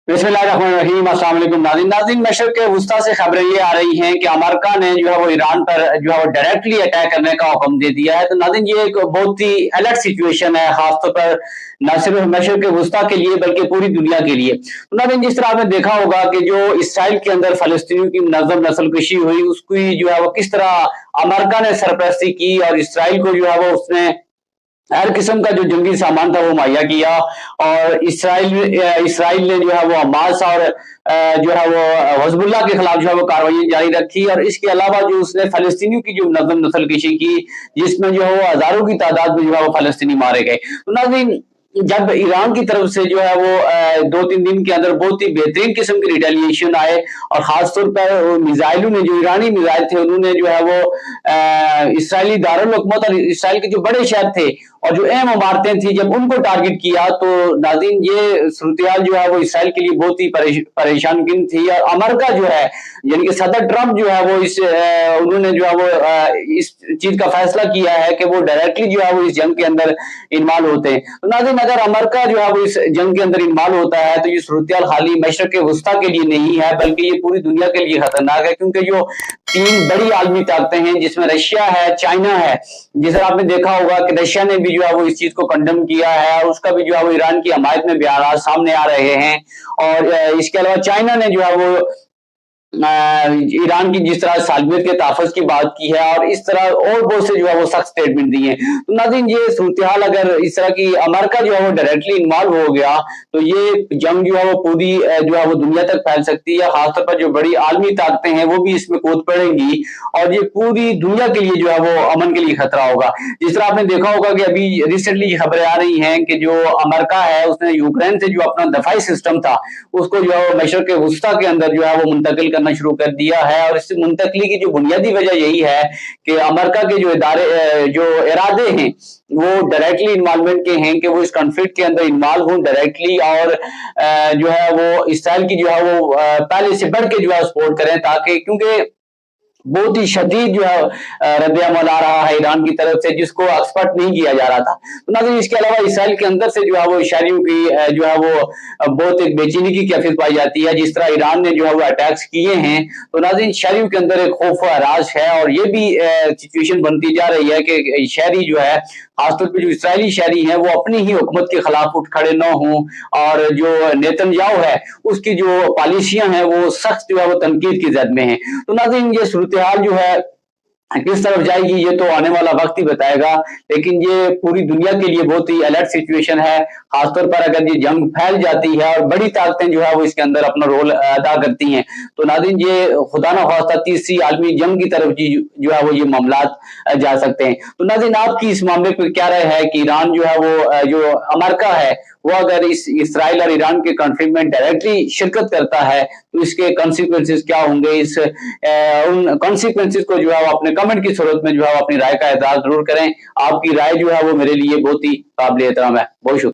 बिस्मिल्लाहिर्रहमानिर्रहीम, अस्सलाम वालेकुम नाज़रीन। नाज़रीन, मशरिक़ वुस्ता से खबरें ये आ रही हैं कि अमेरिका ने जो है वो ईरान पर जो है वो डायरेक्टली अटैक करने का हुक्म दे दिया है। तो नाज़रीन, ये एक बहुत ही अलर्ट सिचुएशन है, खासतौर पर न सिर्फ मशरिक़ वुस्ता के लिए बल्कि पूरी दुनिया के लिए। तो नाज़रीन, जिस तरह आपने देखा होगा कि जो इसराइल के अंदर फ़लस्तीनियों की मुनज़्ज़म नस्लकुशी हुई, उसकी जो है वो किस तरह अमेरिका ने सरपरस्ती की और इसराइल को जो है वो उसने हर किस्म का जो जंगी सामान था वो मुहैया किया। और इसराइल ने जो है वो हमास और जो है वो हिजबुल्लाह के खिलाफ जो है वो कार्रवाई जारी रखी। और इसके अलावा जो उसने फलस्तीनियों की जो मुनज़्ज़म नस्लकुशी की, जिसमें जो है वो हजारों की तादाद में जो है वो फलस्तीनी मारे गए। तो नाज़रीन, जब ईरान की तरफ से जो है वो 2-3 दिन के अंदर बहुत ही बेहतरीन किस्म की रिटेलिएशन आए, और खासतौर पर मिसाइलों ने, जो ईरानी मिसाइल थे, उन्होंने जो है वो इसराइली दारुल हुकूमत और इसराइल के जो बड़े शहर थे और जो अहम इमारतें थी, जब उनको टारगेट किया, तो नाज़रीन ये सूरत-ए-हाल जो है वो इसराइल के लिए बहुत ही परेशानकुन थी। और अमेरिका जो है, यानी कि सदर ट्रंप जो है वो उन्होंने जो है वो इस चीज का फैसला किया है कि वो डायरेक्टली जो है वो इस जंग के अंदर इन्वॉल्व होते हैं। तो नाज़रीन, अगर अमेरिका जो है वो इस जंग के अंदर इन्वॉल्व होता है, तो ये सूरत-ए-हाल खाली मशरिक़ वुस्ता के लिए नहीं है, बल्कि ये पूरी दुनिया के लिए खतरनाक है। क्योंकि जो 3 बड़ी आलमी ताकतें हैं, जिसमें रशिया है, चाइना है, जिसे आपने देखा होगा कि रशिया ने भी जो है वो इस चीज को कंडेम किया है, और उसका भी जो है वो ईरान की हमायत में बयान सामने आ रहे हैं। और इसके अलावा चाइना ने जो है वो ईरान की जिस तरह सालमियत के तहफ़्फ़ुज़ की बात की है, और इस तरह और बहुत से जो है वो सख्त स्टेटमेंट दिए हैं। तो नाज़रीन, ये सूरत-ए-हाल अगर इस तरह की अमेरिका जो है वो डायरेक्टली इन्वॉल्व हो गया, तो ये जंग जो है वो पूरी जो है वो दुनिया तक फैल सकती है। खासतौर पर जो बड़ी आलमी ताकतें हैं वो भी इसमें कूद पड़ेंगी, और ये पूरी दुनिया के लिए जो है वो अमन के लिए खतरा होगा। जिस तरह आपने देखा होगा कि अभी रिसेंटली ये खबरें आ रही हैं कि जो अमेरिका है, उसने यूक्रेन से जो अपना दफाई सिस्टम था, उसको जो है मशरिक़ वुस्ता के अंदर जो है वो मुंतकिल करना शुरू कर दिया है। और इस मुंतकली की जो बुनियादी वजह यही है कि अमेरिका के जो जो इरादे हैं, वो डायरेक्टली इन्वॉल्वमेंट के हैं कि वो इस कॉन्फ्लिक्ट के अंदर इन्वॉल्व हों डायरेक्टली, और जो है वो इसराइल की जो है वो पहले से बढ़ के जो है सपोर्ट करें, ताकि, क्योंकि बहुत ही शदीद जो है रद्द-ए-अमल आ रहा है ईरान की तरफ से, जिसको एक्सपेक्ट नहीं किया जा रहा था। तो नाज़रीन, इसके अलावा इसराइल के अंदर से जो है वो शहरियों की जो है वो बहुत एक बेचैनी की कैफियत पाई जाती है। जिस तरह ईरान ने जो है वो अटैक्स किए हैं, तो नाज़रीन, शहरियों के अंदर एक खौफ व हरास है, और ये भी सिचुएशन बनती जा रही है कि शहरी जो है, खासतौर पे जो इसराइली शहरी हैं, वो अपनी ही हुकूमत के खिलाफ उठ खड़े न हों, और जो नेतन्याहू है, उसकी जो पॉलिसियां हैं वो सख्त जो है वो तनकीद की जद में है। तो नाज़रीन, ये सूरत-ए-हाल जो है किस तरफ जाएगी, ये तो आने वाला वक्त ही बताएगा, लेकिन ये पूरी दुनिया के लिए बहुत ही अलर्ट सिचुएशन है। खासतौर पर अगर ये जंग फैल जाती है और बड़ी ताकतें जो है वो इसके अंदर अपना रोल अदा करती हैं, तो नाज़रीन, ये खुदा न खास्ता तीसरी आलमी जंग की तरफ जो है वो ये मामलात जा सकते हैं। तो नाज़रीन, आपकी इस मामले पर क्या राय है कि ईरान जो है वो जो अमेरिका है, वो अगर इस इसराइल और ईरान के कॉन्फ्लिक्ट में डायरेक्टली शिरकत करता है, तो इसके कॉन्सिक्वेंसेस क्या होंगे? उन कॉन्सिक्वेंसेस को जो है वो अपने कमेंट की सूरत में जो है अपनी राय का इज़हार जरूर करें। आपकी राय जो है वो मेरे लिए बहुत ही काबिल एहतराम है। बहुत शुक्रिया।